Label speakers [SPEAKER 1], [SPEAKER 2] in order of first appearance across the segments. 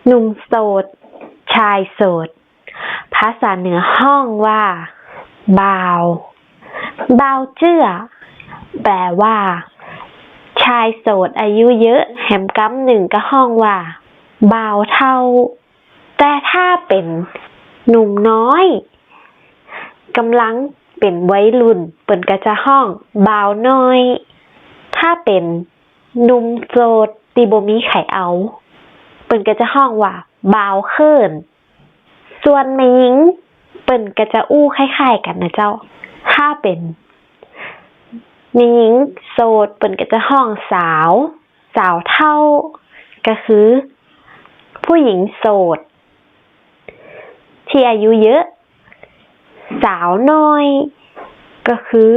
[SPEAKER 1] หนุ่มโสดชายโสดภาษาเหนือห้องว่าบ่าวบ่าวเจื้อแปลว่าชายโสดอายุเยอะแหมกำหนึ่งก็ห้องว่าบ่าวเฒ่าแต่ถ้าเป็นหนุ่มน้อยกำลังเป็นวัยรุ่นเปิ้นก็จะห้องบ่าวน้อยถ้าเป็นหนุ่มโสดที่บ่มีไผเอาเปิ้นก็จะห้องว่าบ่าวเคิ้นส่วนแม่หญิงเปิ้นก็จะอู้คล้ายๆกันนะเจ้าถ้าเป็นแม่หญิงโสดเปิ้นก็จะห้องสาวเฒ่าก็คือผู้หญิงโสดที่อายุเยอะสาวน้อยก็คือ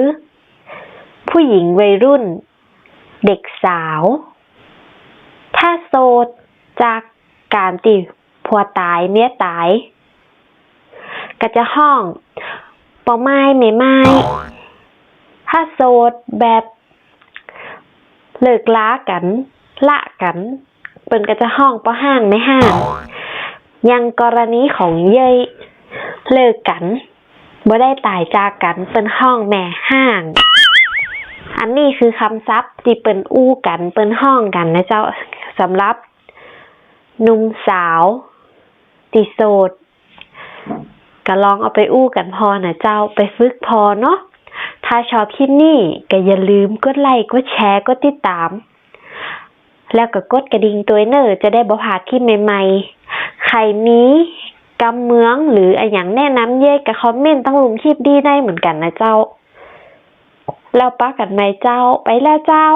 [SPEAKER 1] ผู้หญิงวัยรุ่นเด็กสาวถ้าโสดจากการที่ผัวตายเมียตายก็จะห้องป่อไม้แม่ไม้ถ้าโสดแบบเลิกลากันละกันเปิ้นก็จะห้องป่อห้างแม่ห้างยังกรณีของเย้ยเลิกกันบ่ได้ตายจากกันเปิ้นห้องแม่ห้างอันนี้คือคำศัพท์ที่เปิ้นอู้กันเปิ้นห้องกันนะเจ้าสำหรับหนุ่มสาวที่โสดก็ลองเอาไปอู้กันพอนะเจ้าไปฝึกพอเนาะถ้าชอบคลิปนี้ก็อย่าลืมกดไลค์กดแชร์กดติดตามแล้วก็กดกระดิ่งตัวเนอจะได้บ่พลาดคลิปใหม่ๆใครมีกำเมืองหรืออะไรอย่างแนะนำเย่ก็คอมเมนต์ต้องลงคลิปดีได้เหมือนกันนะเจ้าแล้วป้ากันไหมเจ้าไปแล้วเจ้า